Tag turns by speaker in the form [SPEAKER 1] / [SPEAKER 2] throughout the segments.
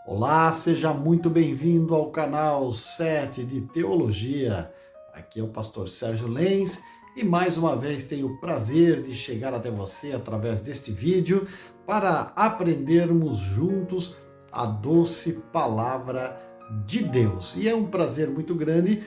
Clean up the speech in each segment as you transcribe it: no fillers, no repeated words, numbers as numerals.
[SPEAKER 1] Olá, seja muito bem-vindo ao canal 7 de Teologia. Aqui é o pastor Sérgio Lenz e mais uma vez tenho o prazer de chegar até você através deste vídeo para aprendermos juntos a doce palavra de Deus. E é um prazer muito grande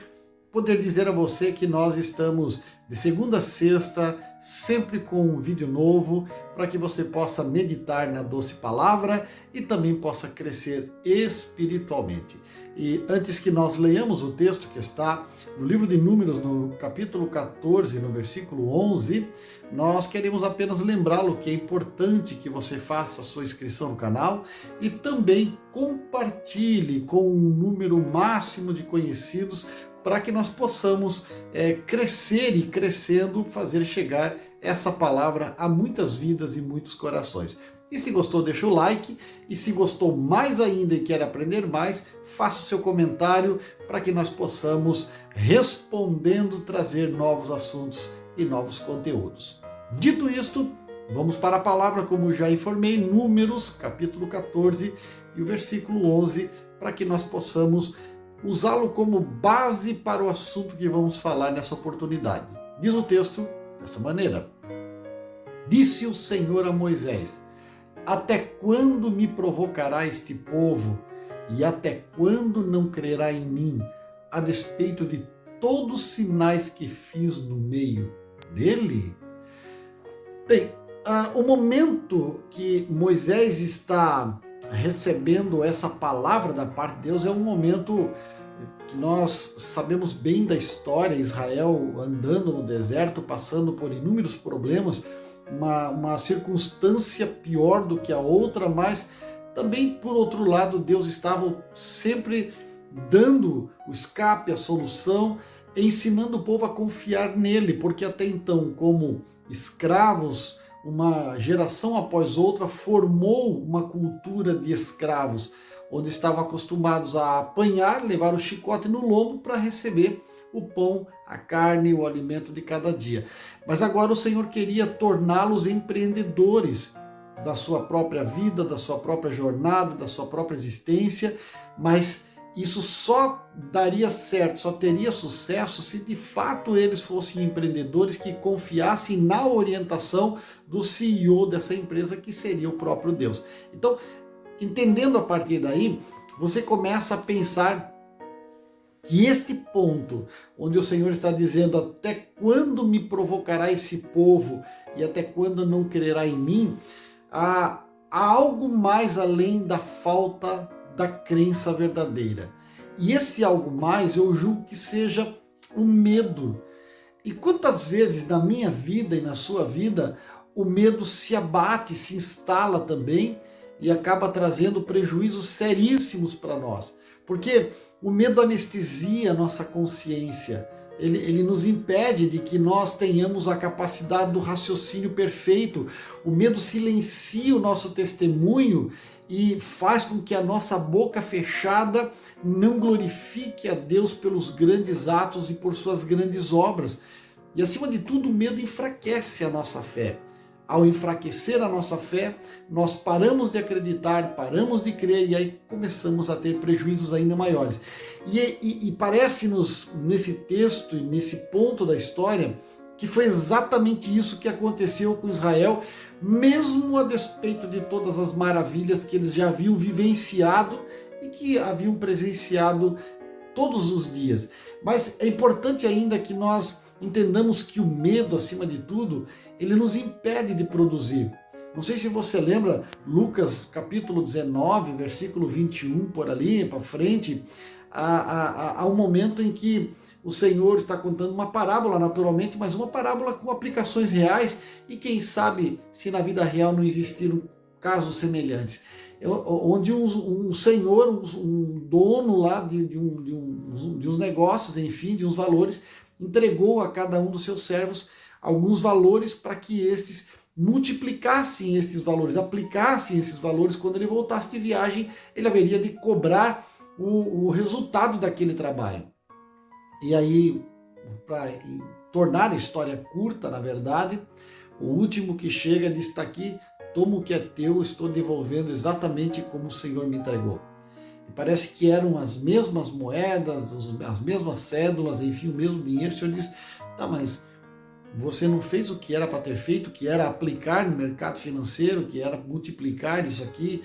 [SPEAKER 1] poder dizer a você que nós estamos de segunda a sexta, sempre com um vídeo novo, para que você possa meditar na doce palavra e também possa crescer espiritualmente. E antes que nós leiamos o texto que está no livro de Números, no capítulo 14, no versículo 11, nós queremos apenas lembrá-lo que é importante que você faça a sua inscrição no canal e também compartilhe com um número máximo de conhecidos para que nós possamos crescer e crescendo, fazer chegar essa palavra a muitas vidas e muitos corações. E se gostou, deixa o like, e se gostou mais ainda e quer aprender mais, faça o seu comentário para que nós possamos, respondendo, trazer novos assuntos e novos conteúdos. Dito isto, vamos para a palavra, como já informei, Números, capítulo 14 e o versículo 11, para que nós possamos usá-lo como base para o assunto que vamos falar nessa oportunidade. Diz o texto dessa maneira: Disse o Senhor a Moisés: Até quando me provocará este povo? E até quando não crerá em mim, a despeito de todos os sinais que fiz no meio dele? Bem, o momento que Moisés está recebendo essa palavra da parte de Deus é um momento que nós sabemos bem da história, Israel andando no deserto, passando por inúmeros problemas, uma circunstância pior do que a outra, mas também, por outro lado, Deus estava sempre dando o escape, a solução, ensinando o povo a confiar nele, porque até então, como escravos, uma geração após outra formou uma cultura de escravos, onde estavam acostumados a apanhar, levar o chicote no lombo para receber o pão, a carne, o alimento de cada dia. Mas agora o Senhor queria torná-los empreendedores da sua própria vida, da sua própria jornada, da sua própria existência, mas isso só daria certo, só teria sucesso se de fato eles fossem empreendedores que confiassem na orientação do CEO dessa empresa, que seria o próprio Deus. Então, entendendo a partir daí, você começa a pensar que este ponto, onde o Senhor está dizendo: até quando me provocará esse povo e até quando não crerá em mim, há algo mais além da falta da crença verdadeira. E esse algo mais eu julgo que seja o medo. E quantas vezes na minha vida e na sua vida o medo se abate, se instala também e acaba trazendo prejuízos seríssimos para nós. Porque o medo anestesia a nossa consciência, ele nos impede de que nós tenhamos a capacidade do raciocínio perfeito. O medo silencia o nosso testemunho e faz com que a nossa boca fechada não glorifique a Deus pelos grandes atos e por suas grandes obras. E acima de tudo, o medo enfraquece a nossa fé. Ao enfraquecer a nossa fé, nós paramos de acreditar, paramos de crer e aí começamos a ter prejuízos ainda maiores. E parece-nos nesse texto e nesse ponto da história que foi exatamente isso que aconteceu com Israel, mesmo a despeito de todas as maravilhas que eles já haviam vivenciado e que haviam presenciado todos os dias. Mas é importante ainda que nós entendamos que o medo, acima de tudo, ele nos impede de produzir. Não sei se você lembra, Lucas capítulo 19, versículo 21, por ali para frente, há um momento em que o Senhor está contando uma parábola, naturalmente, mas uma parábola com aplicações reais, e quem sabe se na vida real não existiram casos semelhantes. Onde um senhor, um dono lá de uns negócios, enfim, de uns valores, entregou a cada um dos seus servos alguns valores para que estes multiplicassem estes valores, aplicassem esses valores. Quando ele voltasse de viagem, ele haveria de cobrar o resultado daquele trabalho. E aí, para tornar a história curta, na verdade, o último que chega diz: está aqui, toma o que é teu, estou devolvendo exatamente como o Senhor me entregou. e parece que eram as mesmas moedas, as mesmas cédulas, enfim, o mesmo dinheiro. O Senhor diz, tá, mas você não fez o que era para ter feito, que era aplicar no mercado financeiro, que era multiplicar isso aqui,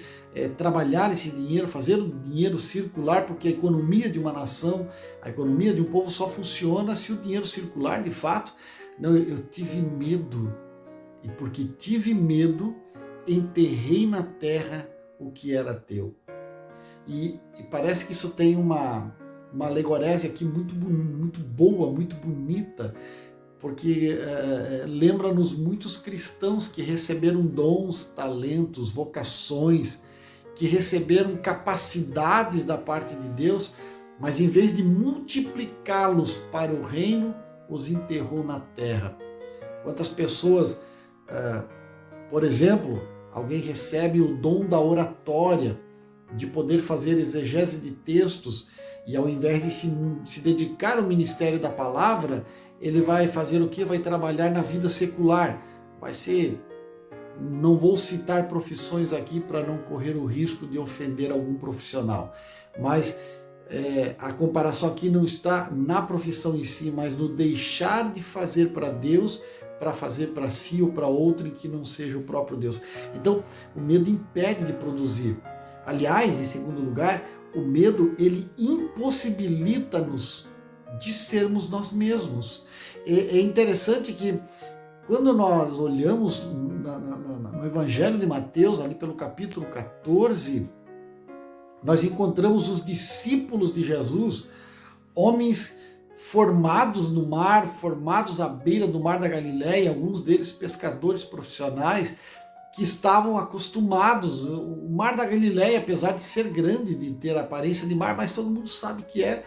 [SPEAKER 1] trabalhar esse dinheiro, fazer o dinheiro circular, porque a economia de uma nação, a economia de um povo só funciona se o dinheiro circular de fato. Não, eu tive medo, e porque tive medo, enterrei na terra o que era teu. E parece que isso tem uma alegorese aqui muito boa, muito bonita, porque lembra-nos muitos cristãos que receberam dons, talentos, vocações, que receberam capacidades da parte de Deus, mas em vez de multiplicá-los para o reino, os enterrou na terra. Quantas pessoas, por exemplo, alguém recebe o dom da oratória, de poder fazer exegese de textos, e ao invés de se dedicar ao ministério da palavra, ele vai fazer o quê? Vai trabalhar na vida secular. Vai ser, não vou citar profissões aqui para não correr o risco de ofender algum profissional, mas a comparação aqui não está na profissão em si, mas no deixar de fazer para Deus, para fazer para si ou para outro que não seja o próprio Deus. Então, o medo impede de produzir. Aliás, em segundo lugar, o medo, ele impossibilita-nos de sermos nós mesmos. É interessante que quando nós olhamos no Evangelho de Mateus, ali pelo capítulo 14, nós encontramos os discípulos de Jesus, homens formados no mar, formados à beira do mar da Galileia, alguns deles pescadores profissionais, que estavam acostumados. O mar da Galileia, apesar de ser grande, de ter a aparência de mar, mas todo mundo sabe que é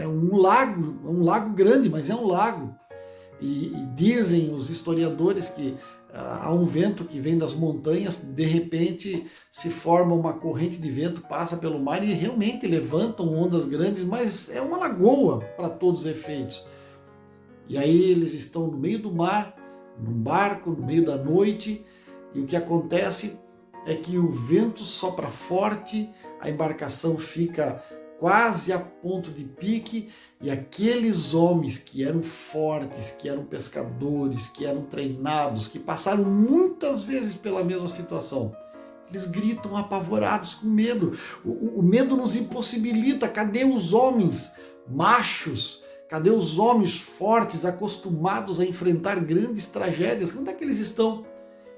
[SPEAKER 1] um lago grande, mas é um lago. E dizem os historiadores que há um vento que vem das montanhas, de repente se forma uma corrente de vento, passa pelo mar e realmente levantam ondas grandes, mas é uma lagoa para todos os efeitos. E aí eles estão no meio do mar, num barco, no meio da noite, e o que acontece é que o vento sopra forte, a embarcação fica quase a ponto de pique, e aqueles homens que eram fortes, que eram pescadores, que eram treinados, que passaram muitas vezes pela mesma situação, eles gritam apavorados com medo. O medo nos impossibilita. Cadê os homens machos? Cadê os homens fortes, acostumados a enfrentar grandes tragédias? Onde é que eles estão?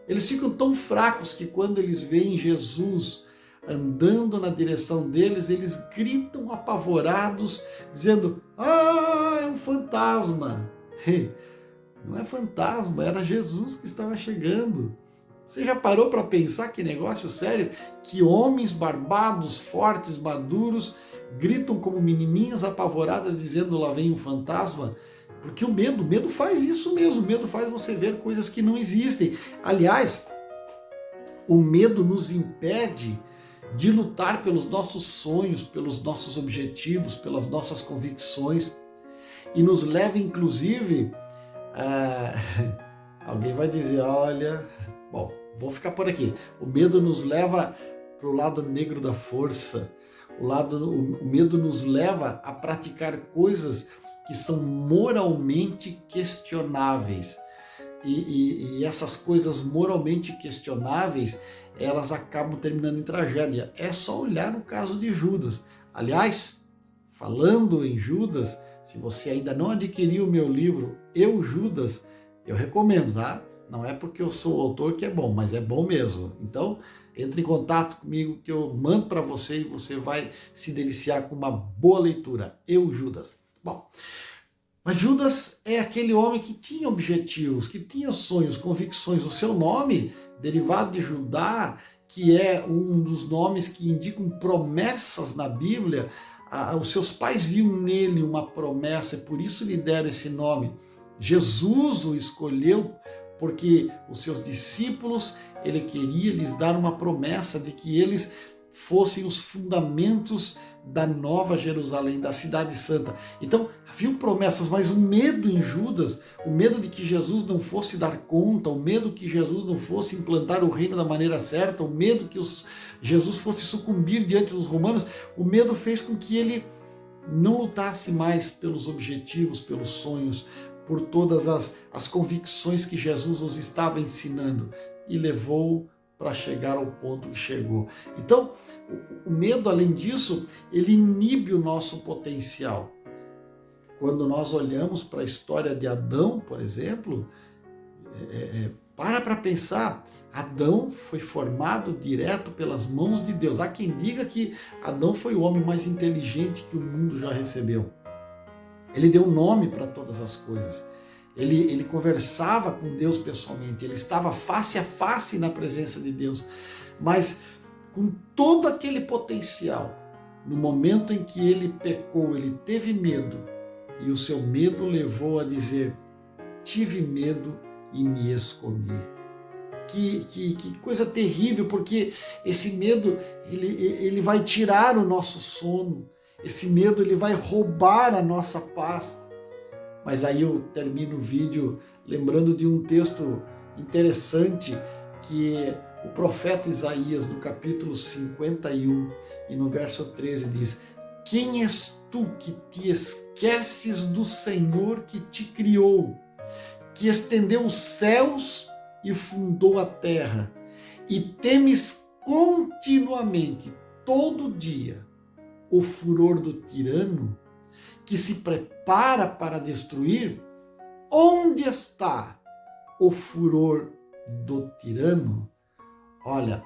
[SPEAKER 1] Eles ficam tão fracos que quando eles veem Jesus andando na direção deles, eles gritam apavorados, dizendo, ah, é um fantasma. Não é fantasma, era Jesus que estava chegando. Você já parou para pensar que negócio sério? Que homens barbados, fortes, maduros, gritam como menininhas apavoradas, dizendo, lá vem um fantasma? Porque o medo faz isso mesmo, o medo faz você ver coisas que não existem. Aliás, o medo nos impede de lutar pelos nossos sonhos, pelos nossos objetivos, pelas nossas convicções, e nos leva, inclusive, alguém vai dizer, olha, bom, vou ficar por aqui. O medo nos leva para o lado negro da força, o medo nos leva a praticar coisas que são moralmente questionáveis. E essas coisas moralmente questionáveis, elas acabam terminando em tragédia. É só olhar no caso de Judas. Aliás, falando em Judas, se você ainda não adquiriu o meu livro, Eu, Judas, eu recomendo, tá? Não é porque eu sou o autor que é bom, mas é bom mesmo. Então, entre em contato comigo que eu mando para você e você vai se deliciar com uma boa leitura. Eu, Judas. Bom, mas Judas é aquele homem que tinha objetivos, que tinha sonhos, convicções. O seu nome, derivado de Judá, que é um dos nomes que indicam promessas na Bíblia, os seus pais viam nele uma promessa e por isso lhe deram esse nome. Jesus o escolheu porque os seus discípulos, ele queria lhes dar uma promessa de que eles fossem os fundamentos da Nova Jerusalém, da Cidade Santa. Então, haviam promessas, mas o medo em Judas, o medo de que Jesus não fosse dar conta, o medo que Jesus não fosse implantar o reino da maneira certa, o medo que Jesus fosse sucumbir diante dos romanos, o medo fez com que ele não lutasse mais pelos objetivos, pelos sonhos, por todas as convicções que Jesus nos estava ensinando, e levou para chegar ao ponto que chegou. Então, o medo, além disso, ele inibe o nosso potencial. Quando nós olhamos para a história de Adão, por exemplo, para pensar, Adão foi formado direto pelas mãos de Deus. Há quem diga que Adão foi o homem mais inteligente que o mundo já recebeu. Ele deu nome para todas as coisas. Ele conversava com Deus pessoalmente, ele estava face a face na presença de Deus. Mas com todo aquele potencial, no momento em que ele pecou, ele teve medo, e o seu medo levou a dizer: tive medo e me escondi. Que coisa terrível, porque esse medo ele vai tirar o nosso sono, esse medo ele vai roubar a nossa paz. Mas aí eu termino o vídeo lembrando de um texto interessante que o profeta Isaías, no capítulo 51 e no verso 13 diz: quem és tu que te esqueces do Senhor que te criou, que estendeu os céus e fundou a terra, e temes continuamente, todo dia, o furor do tirano, que se prepara para destruir? Onde está o furor do tirano? Olha,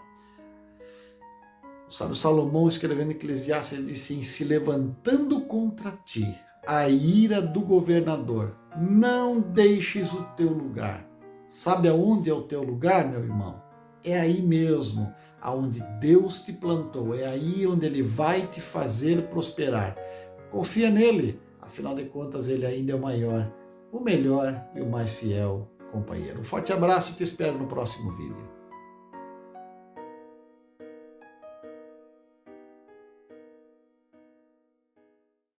[SPEAKER 1] o sábio Salomão, escrevendo em Eclesiastes, ele disse assim: se levantando contra ti a ira do governador, não deixes o teu lugar. Sabe aonde é o teu lugar, meu irmão? É aí mesmo, aonde Deus te plantou, é aí onde Ele vai te fazer prosperar. Confia nele, afinal de contas ele ainda é o maior, o melhor e o mais fiel companheiro. Um forte abraço e te espero no próximo vídeo.